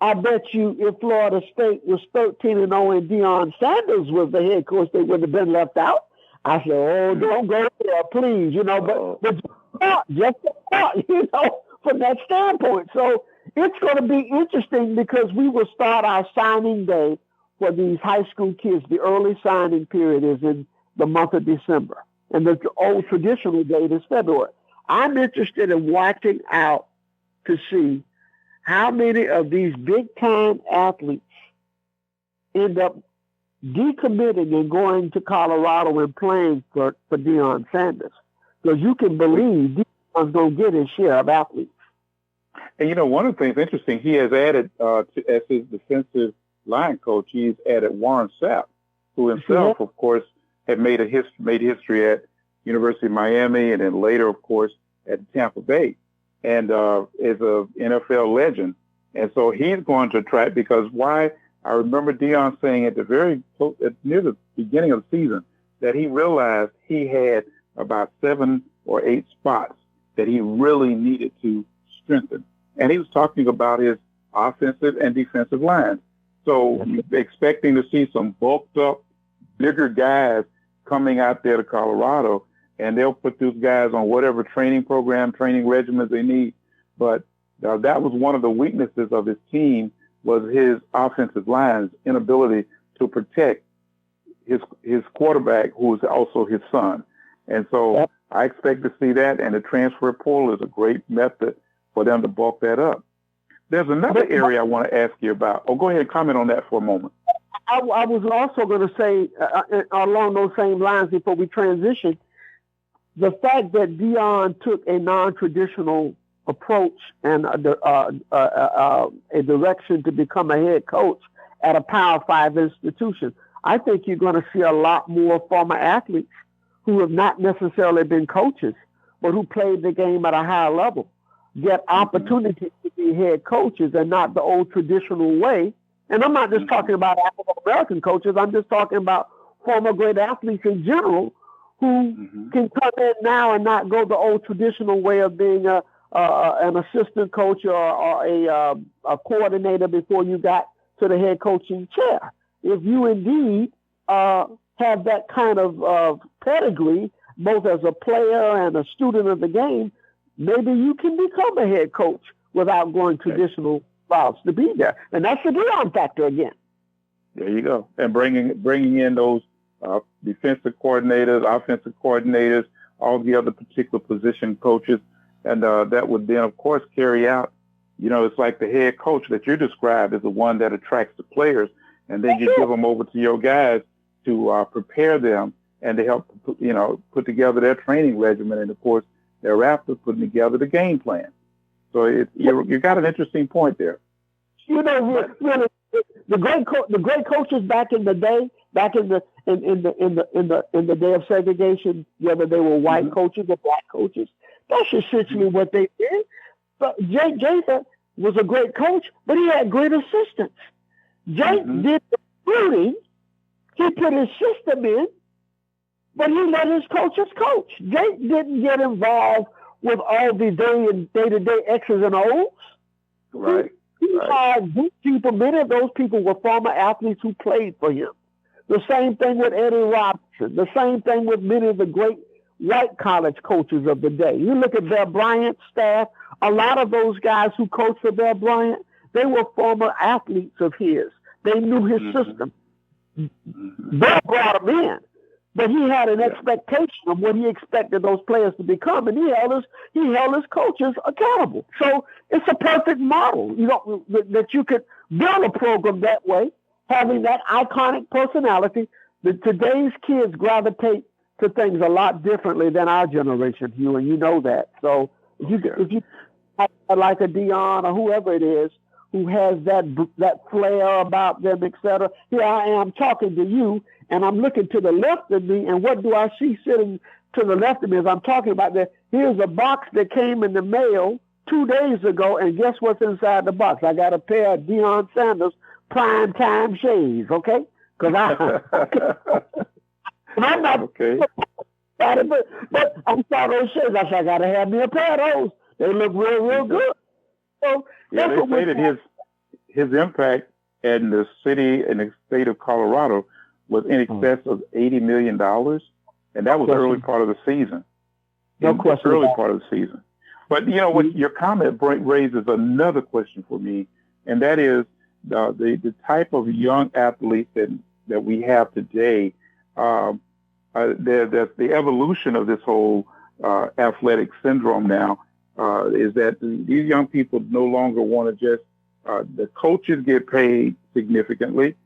I bet you if Florida State was 13-0 and Deion Sanders was the head coach, they wouldn't have been left out. I said, oh, don't go there, please, you know, but just thought, you know, from that standpoint. So it's going to be interesting because we will start our signing day for these high school kids. The early signing period is in the month of December, and the old traditional date is February. I'm interested in watching out to see how many of these big-time athletes end up decommitting and going to Colorado and playing for Deion Sanders. Because you can believe Deion's going to get his share of athletes. And, you know, one of the things interesting, he has added, as his defensive line coach, he's added Warren Sapp, who himself, of course, had made history at University of Miami and then later, of course, at Tampa Bay, and is a NFL legend. And so he's going to attract, because why? I remember Deion saying near the beginning of the season that he realized he had about 7 or 8 spots that he really needed to strengthen. And he was talking about his offensive and defensive lines. So expecting to see some bulked up, bigger guys coming out there to Colorado, and they'll put those guys on whatever training regimens they need. But that was one of the weaknesses of his team, was his offensive line's inability to protect his quarterback, who is also his son. And so I expect to see that, and the transfer portal is a great method for them to bulk that up. There's another area I want to ask you about. Oh, go ahead and comment on that for a moment. I was also going to say, along those same lines before we transition, the fact that Deion took a non-traditional approach and a direction to become a head coach at a Power 5 institution, I think you're going to see a lot more former athletes who have not necessarily been coaches, but who played the game at a higher level, get opportunities to be head coaches, and not the old traditional way. And I'm not just talking about African-American coaches. I'm just talking about former great athletes in general who can come in now and not go the old traditional way of being an assistant coach or a coordinator before you got to the head coaching chair. If you indeed have that kind of pedigree, both as a player and a student of the game, maybe you can become a head coach without going traditional routes to be there. And that's the Deion factor again. There you go. And bringing in those defensive coordinators, offensive coordinators, all the other particular position coaches, and that would then, of course, carry out, you know, it's like the head coach that you described is the one that attracts the players, and then you give them over to your guys to prepare them and to help, you know, put together their training regimen, and, of course, thereafter putting together the game plan. So you got an interesting point there. You know, really, the great coaches back in the day, back in the day of segregation, whether they were white coaches or black coaches, that's essentially what they did. But Gaither was a great coach, but he had great assistants. Jake did the recruiting, He put his system in, but he let his coaches coach. They didn't get involved with all the day-to-day X's and O's. Right. He hired good people. Many of those people were former athletes who played for him. The same thing with Eddie Robinson. The same thing with many of the great white college coaches of the day. You look at Bear Bryant's staff, a lot of those guys who coached for Bear Bryant, they were former athletes of his. They knew his system. Bear brought him in, but he had an expectation of what he expected those players to become, and he held his coaches accountable. So it's a perfect model, that you could build a program that way, having that iconic personality. That today's kids gravitate to things a lot differently than our generation, Hugh, and you know that. So if you like a Deion or whoever it is who has that flair about them, etc. Here I am talking to you, and I'm looking to the left of me, and what do I see sitting to the left of me as I'm talking about that? Here's a box that came in the mail 2 days ago, and guess what's inside the box? I got a pair of Deion Sanders prime time shades, okay? Because I'm not okay. But I saw those shades. I said, I got to have me a pair of those. They look real good. So yeah, they say that his impact in the city and the state of Colorado was in excess of $80 million, and that was the early part of the season. No question. Early part of the season. But what your comment raises another question for me, and that is the type of young athletes that we have today. The evolution of this whole athletic syndrome now is that these young people no longer want to just the coaches get paid significantly.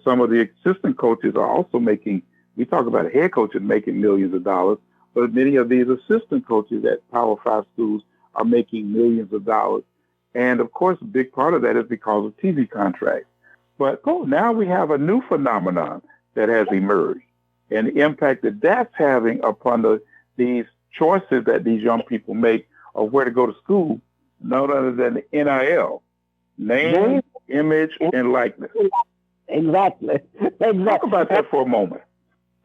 Some of the assistant coaches are also making. We talk about a head coach making millions of dollars, but many of these assistant coaches at Power 5 schools are making millions of dollars. And of course, a big part of that is because of TV contracts. But now we have a new phenomenon that has emerged, and the impact that that's having upon these choices that these young people make of where to go to school, none other than the NIL, name, image, and likeness. Exactly. Talk about that for a moment.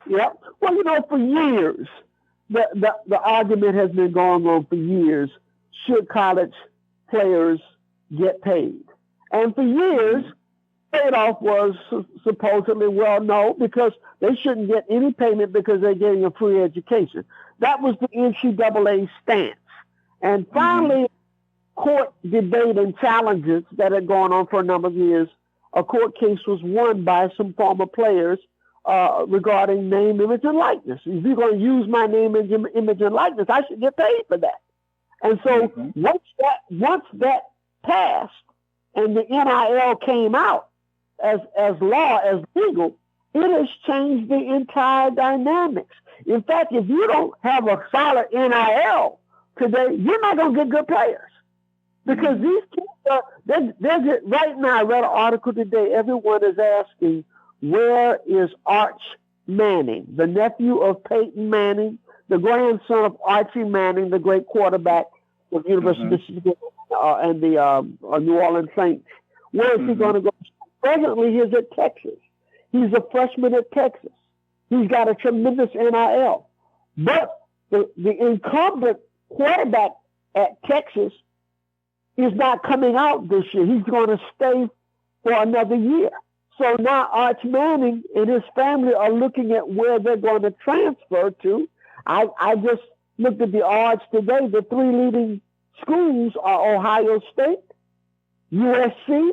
Yeah. Well, for years, the argument has been going on for years. Should college players get paid? And for years, trade-off was supposedly, no, because they shouldn't get any payment because they're getting a free education. That was the NCAA stance. And finally, court debate and challenges that had gone on for a number of years, a court case was won by some former players regarding name, image, and likeness. If you're going to use my name, image, and likeness, I should get paid for that. And so once that passed and the NIL came out as law, as legal, it has changed the entire dynamics. In fact, if you don't have a solid NIL today, you're not going to get good players. Because these kids right now, I read an article today, everyone is asking, where is Arch Manning, the nephew of Peyton Manning, the grandson of Archie Manning, the great quarterback of University of Michigan and the New Orleans Saints? Where is he going to go? Presently, he's at Texas. He's a freshman at Texas. He's got a tremendous NIL. But the incumbent quarterback at Texas is not coming out this year. He's going to stay for another year. So now Arch Manning and his family are looking at where they're going to transfer to. I just looked at the odds today. The three leading schools are Ohio State, USC,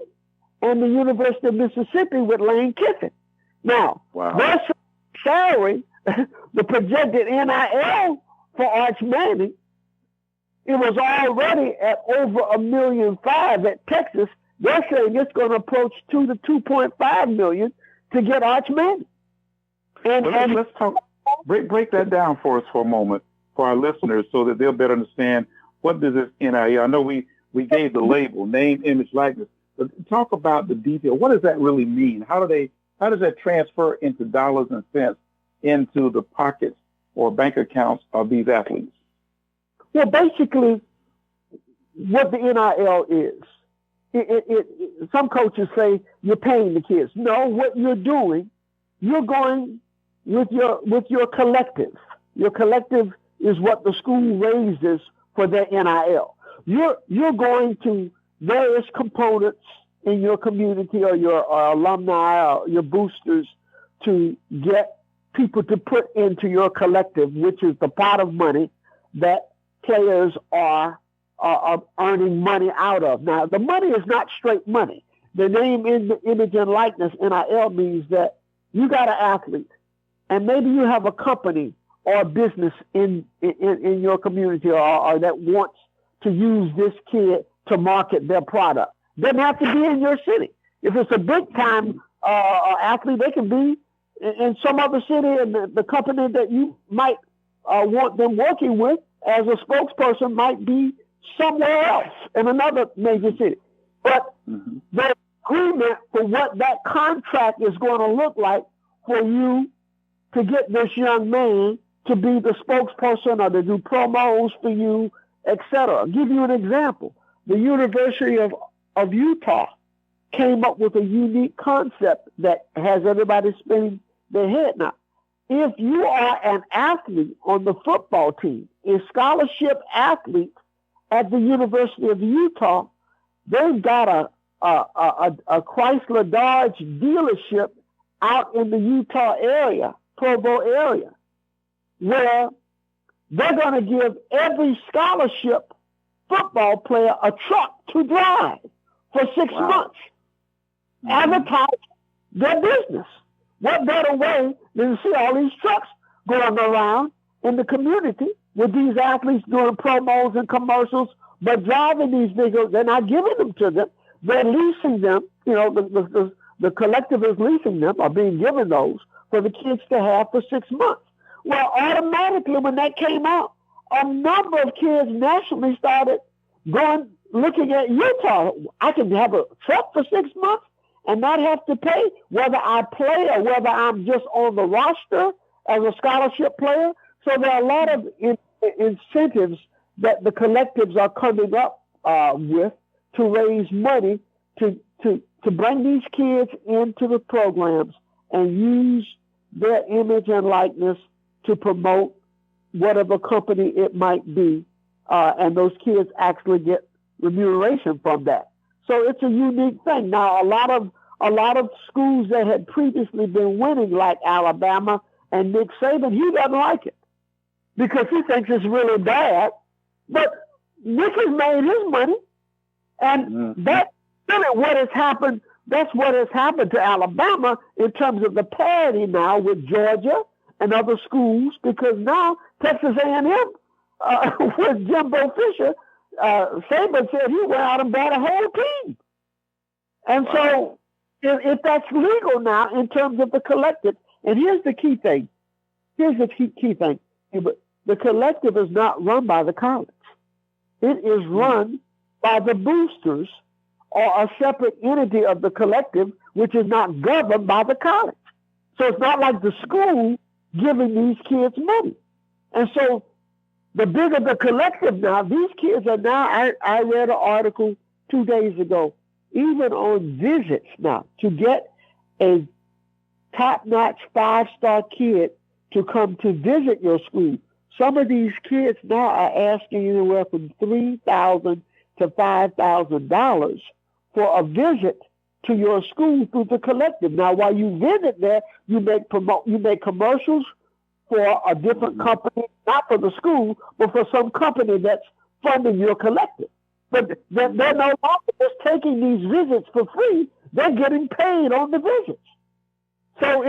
and the University of Mississippi with Lane Kiffin. Now, their salary, the projected NIL for Arch Manning, it was already at over $1.5 million at Texas. They're saying it's going to approach $2 to $2.5 million to get Arch Manning. And let's talk. Break that down for us for a moment for our listeners, so that they'll better understand what does this NIL. I know we gave the label, name, image, likeness, but talk about the detail. What does that really mean? How does that transfer into dollars and cents into the pockets or bank accounts of these athletes? Well, basically, what the NIL is, some coaches say you're paying the kids. No, what you're doing you're going with your collective. Your collective is what the school raises for their NIL. You're going to various components in your community or your alumni or your boosters to get people to put into your collective, which is the pot of money that players are earning money out of. Now, the money is not straight money. The name, image, and likeness, NIL, means that you got an athlete, and maybe you have a company or a business in your community or that wants to use this kid to market their product. Doesn't have to be in your city. If it's a big-time athlete, they can be in some other city, and the company that you might want them working with as a spokesperson might be somewhere else in another major city. But the agreement for what that contract is going to look like for you to get this young man to be the spokesperson or to do promos for you, etc. I'll give you an example. The University of Utah came up with a unique concept that has everybody spinning their head now. If you are an athlete on the football team, a scholarship athlete at the University of Utah, they've got a Chrysler Dodge dealership out in the Utah area, Provo area, where they're going to give every scholarship football player a truck to drive for 6 months. Advertise their business. What better way than to see all these trucks going around in the community with these athletes doing promos and commercials, but driving these vehicles? They're not giving them to them. They're leasing them. You know, the collective is leasing them or being given those for the kids to have for 6 months. Well, automatically when that came out, a number of kids nationally started looking at Utah. I can have a truck for 6 months and not have to pay, whether I play or whether I'm just on the roster as a scholarship player. So there are a lot of incentives that the collectives are coming up with to raise money to bring these kids into the programs and use their image and likeness to promote whatever company it might be, and those kids actually get remuneration from that. So it's a unique thing. Now, a lot of schools that had previously been winning, like Alabama and Nick Saban, he doesn't like it because he thinks it's really bad. But Nick has made his money, and that's really what has happened. That's what has happened to Alabama in terms of the parity now with Georgia and other schools, because now Texas A&M with Jimbo Fisher, Saban said he went out and bought a whole team. And so if that's legal now in terms of the collective, and here's the key thing. The collective is not run by the college. It is run by the boosters or a separate entity of the collective, which is not governed by the college. So it's not like the school giving these kids money. And so the bigger the collective now, these kids are now, I read an article 2 days ago, even on visits now, to get a top-notch 5-star kid to come to visit your school. Some of these kids now are asking anywhere from $3,000 to $5,000 for a visit to your school through the collective. Now, while you visit there, you make commercials for a different company, not for the school, but for some company that's funding your collective. But they're no longer just taking these visits for free. They're getting paid on the visits. So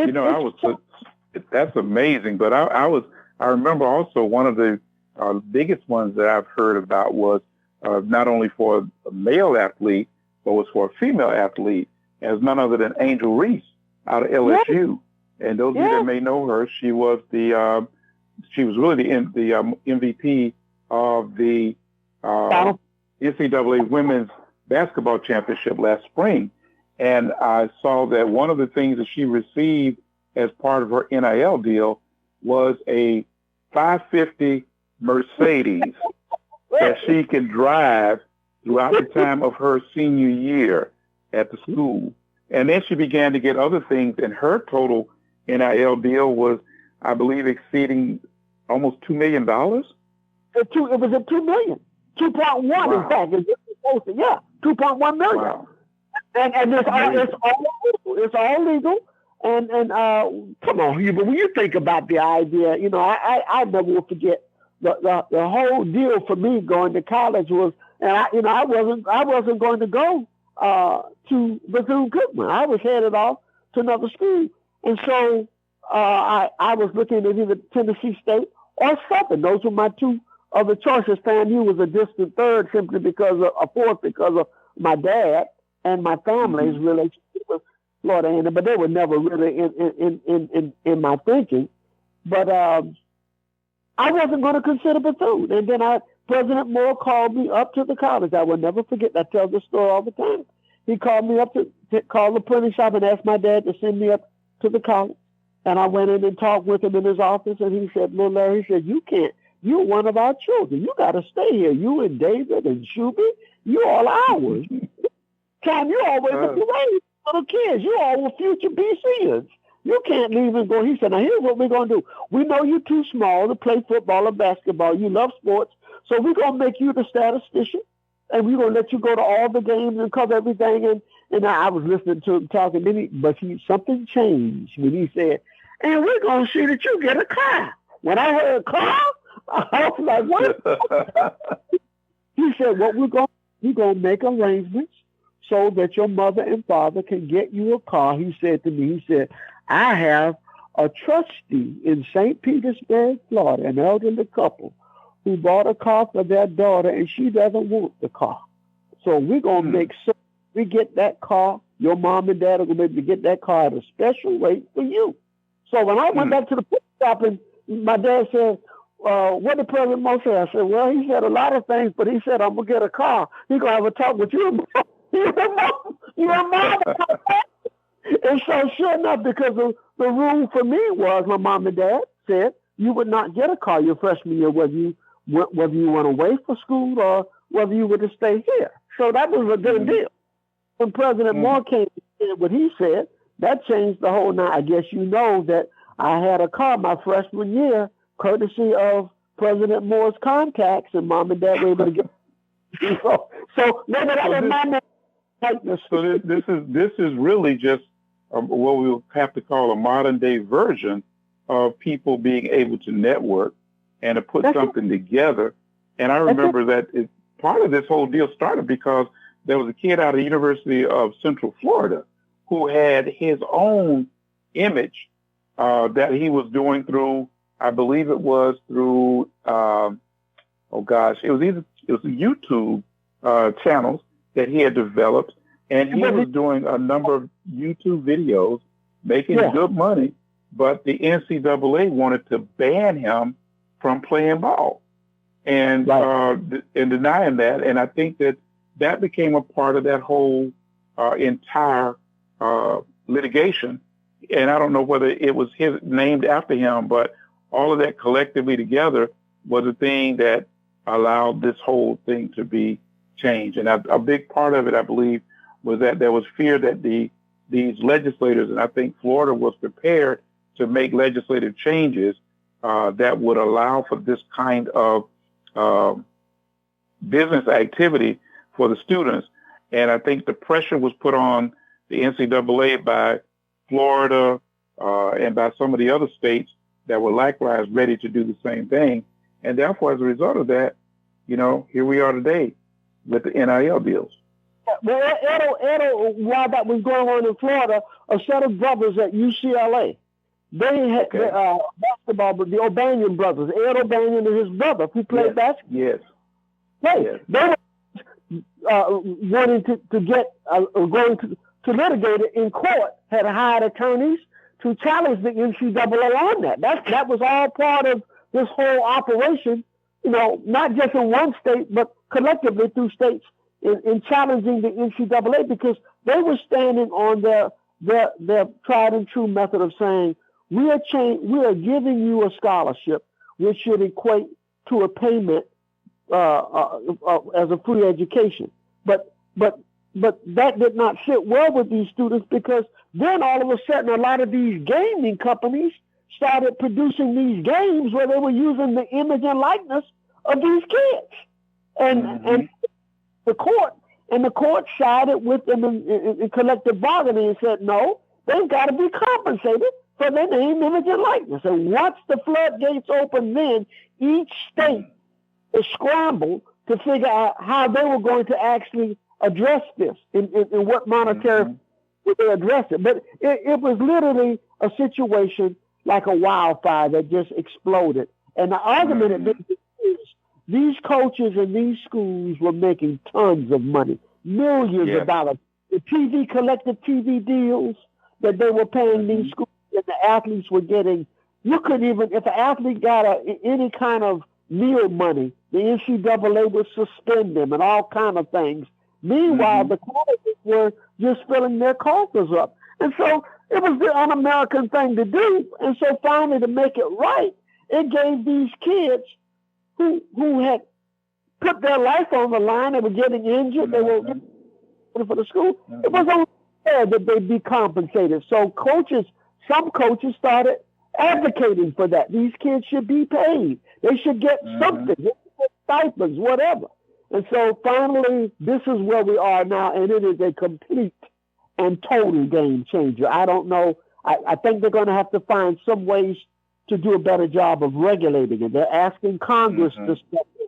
that's amazing. But I remember also one of the biggest ones that I've heard about was not only for a male athlete, but was for a female athlete, as none other than Angel Reese out of LSU. Yeah. And those of you that may know her, she was really the MVP of the NCAA Women's Basketball Championship last spring. And I saw that one of the things that she received as part of her NIL deal was a 550 Mercedes that she can drive throughout the time of her senior year at the school. And then she began to get other things, and her total NIL deal was, I believe, exceeding almost $2 million. It was at $2 million, 2.1 Wow. in fact. Yeah, 2.1 million. Wow. And it's all legal. And come on, Hubert, when you think about the idea, I never will forget the whole deal for me going to college was, and I wasn't going to go to Bethune-Cookman. I was headed off to another school, and so I was looking at either Tennessee State or Southern. Those were my two other choices. FAMU was a distant third, simply because of my dad and my family's relationship with Florida A&M, but they were never really in my thinking. But I wasn't going to consider Bethune. And then President Moore called me up to the college. I will never forget. I tell this story all the time. He called me up to call the printing shop and asked my dad to send me up to the college. And I went in and talked with him in his office, and he said, "Little Larry," he said, "You can't. You're one of our children. You got to stay here. You and David and Shuby, you all ours. Tom, you always the parade, little kids. You all were future BCers. You can't leave and go." He said, "Now here's what we're going to do. We know you're too small to play football or basketball. You love sports. So we're going to make you the statistician, and we're going to let you go to all the games and cover everything." And I was listening to him talking, but something changed when he said, "And we're going to see that you get a car." When I heard car, I was like, "What?" He said, "What we're going to make arrangements so that your mother and father can get you a car." He said to me, he said, "I have a trustee in St. Petersburg, Florida, an elderly couple who bought a car for their daughter, and she doesn't want the car. So we're going to make sure we get that car. Your mom and dad are going to be able to get that car at a special rate for you." So when I went back to the pit stop, and my dad said, "What did President Moore say?" I said, "Well, he said a lot of things, but he said, I'm going to get a car. He's going to have a talk with you. Your mom." And so sure enough, because the rule for me was, my mom and dad said, you would not get a car your freshman year, whether you went away for school or whether you were to stay here. So that was a good deal. When President Moore came and said what he said, that changed the whole night. I guess you know that I had a car my freshman year, courtesy of President Moore's contacts, and mom and dad were able to get. So maybe that was my tightness. So this is really just what we will have to call a modern day version of people being able to network and to put something together. And I remember that part of this whole deal started because there was a kid out of the University of Central Florida who had his own image that he was doing through, I believe it was through, it was YouTube channels that he had developed, and he was doing a number of YouTube videos, making good money, but the NCAA wanted to ban him from playing ball and deny him that. And I think that became a part of that whole entire litigation. And I don't know whether it was named after him, but all of that collectively together was a thing that allowed this whole thing to be changed. And a big part of it, I believe, was that there was fear that these legislators, and I think Florida was prepared to make legislative changes that would allow for this kind of business activity for the students. And I think the pressure was put on the NCAA by Florida and by some of the other states that were likewise ready to do the same thing. And therefore, as a result of that, here we are today with the NIL deals. Well, Edo, while that was going on in Florida, a set of brothers at UCLA, they had basketball, but the O'Banion brothers, Ed O'Banion and his brother, who played basketball. Yes. Right. They were wanting to get, going to litigate it in court, had hired attorneys to challenge the NCAA on that. That was all part of this whole operation, not just in one state, but collectively through states in challenging the NCAA, because they were standing on their tried and true method of saying, we are giving you a scholarship which should equate to a payment as a free education. But that did not sit well with these students because then all of a sudden, a lot of these gaming companies started producing these games where they were using the image and likeness of these kids. And the court sided with them in collective bargaining and said, no, they've got to be compensated for their name, image, and likeness. And once the floodgates opened, then each state is scrambled to figure out how they were going to actually address this in what monetary would they address it. But it was literally a situation like a wildfire that just exploded. And the argument is these coaches in these schools were making tons of money, millions of dollars. The collective TV deals that they were paying these schools and the athletes were getting, you couldn't even, if an athlete got any kind of meal money, the NCAA would suspend them and all kind of things. Meanwhile, the colleges were just filling their coffers up. And so it was the un-American thing to do. And so finally, to make it right, it gave these kids who had put their life on the line, they were getting injured, they were getting for the school. It was only fair that they be compensated. So some coaches started advocating for that. These kids should be paid. They should get something, they should get stipends, whatever. And so finally, this is where we are now, and it is a complete and total game changer. I don't know. I think they're going to have to find some ways to do a better job of regulating it. They're asking Congress to step in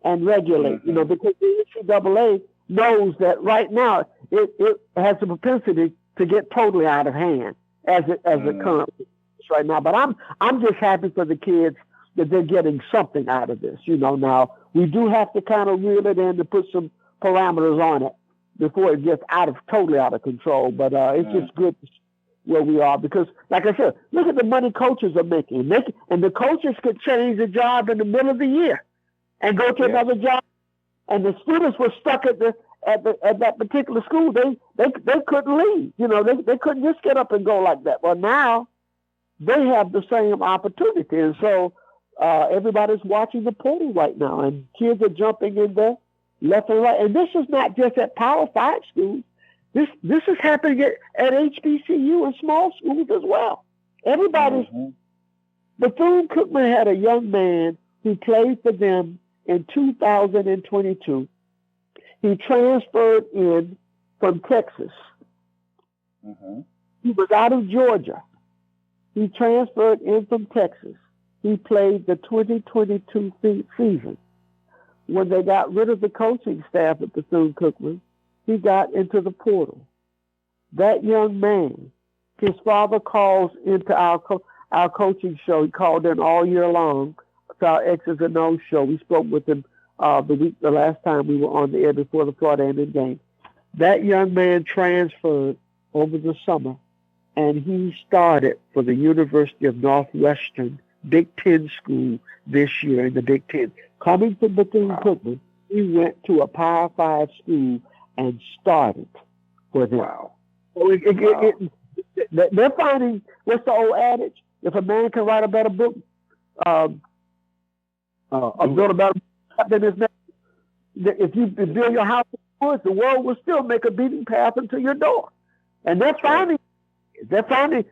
and regulate, because the NCAA knows that right now it has the propensity to get totally out of hand as it currently is right now. But I'm just happy for the kids that they're getting something out of this. Now we do have to kind of reel it in to put some parameters on it before it gets totally out of control. But it's just good where we are because, like I said, look at the money coaches are making. And the coaches could change the job in the middle of the year and go to another job. And the students were stuck at that particular school. They couldn't leave. They couldn't just get up and go like that. Well, now they have the same opportunity. And so everybody's watching the portal right now, and kids are jumping in there left and right. And this is not just at Power 5 schools. This is happening at HBCU and small schools as well. Everybody's Bethune-Cookman had a young man who played for them in 2022. He transferred in from Texas. He was out of Georgia. He transferred in from Texas. He played the 2022 season. When they got rid of the coaching staff at Bethune-Cookman, he got into the portal. That young man, his father calls into our coaching show. He called in all year long to our X's and O's show. We spoke with him the last time we were on the air before the Florida A&M game. That young man transferred over the summer, and he started for the University of Northwestern Big Ten school this year in the Big Ten. Coming from Bethune-Cookman, he went to a Power 5 school and started for them. So they're finding, what's the old adage? If a man can write a better book, a better than his name, if you build your house in the woods, the world will still make a beating path into your door. And they're finding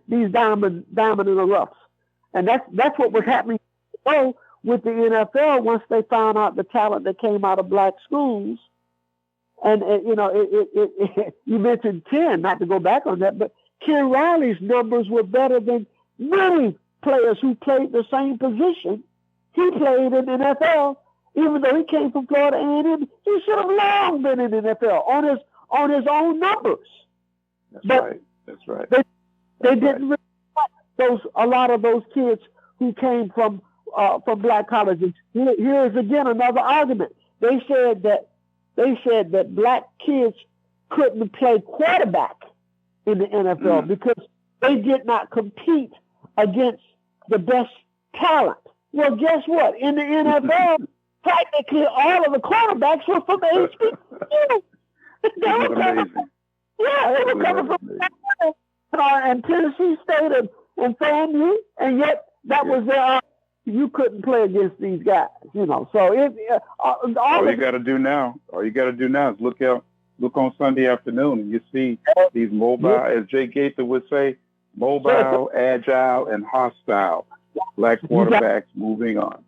these diamond in the roughs. And that's what was happening with the NFL once they found out the talent that came out of black schools. And, you mentioned Ken, not to go back on that, but Ken Riley's numbers were better than many players who played the same position. He played in the NFL, even though he came from Florida A&M. He should have long been in the NFL on his own numbers. That's right. They didn't really a lot of those kids who came from black colleges. Here is again another argument. They said that black kids couldn't play quarterback in the NFL because they did not compete against the best talent. Well, guess what? In the NFL, practically all of the quarterbacks were from HBCU. They were coming from and Tennessee State and FAMU, and yet that was their you couldn't play against these guys, So all you got to do now is look look on Sunday afternoon and you see these mobile, as Jay Gaither would say, mobile, agile, and hostile black quarterbacks moving on.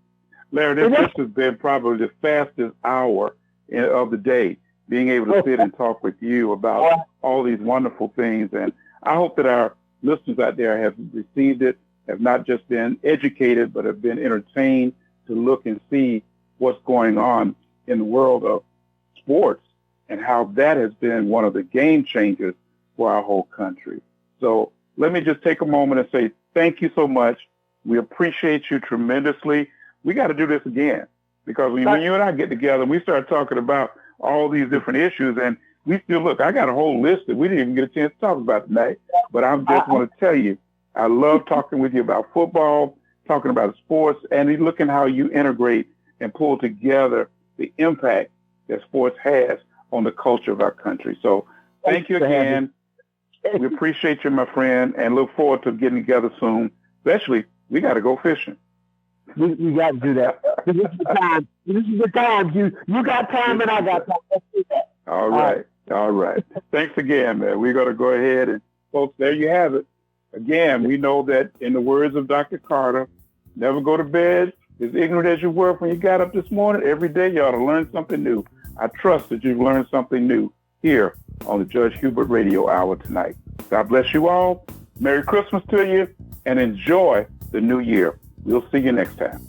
Larry, this has been probably the fastest hour of the day, being able to sit and talk with you about all these wonderful things. And I hope that our listeners out there have received it, have not just been educated, but have been entertained to look and see what's going on in the world of sports and how that has been one of the game changers for our whole country. So let me just take a moment and say thank you so much. We appreciate you tremendously. We got to do this again, because when you and I get together and we start talking about all these different issues, and we still, look, I got a whole list that we didn't even get a chance to talk about tonight, but I just want to tell you, I love talking with you about football, talking about sports, and looking how you integrate and pull together the impact that sports has on the culture of our country. So thank you again. We appreciate you, my friend, and look forward to getting together soon. Especially, we got to go fishing. We got to do that. This is the time. This is the time. You got time and I got time. Let's do that. All right. All right. Thanks again, man. We're going to go ahead and, folks, there you have it. Again, we know that in the words of Dr. Carter, never go to bed as ignorant as you were when you got up this morning. Every day you ought to learn something new. I trust that you've learned something new here on the Judge Hubert Radio Hour tonight. God bless you all. Merry Christmas to you, and enjoy the new year. We'll see you next time.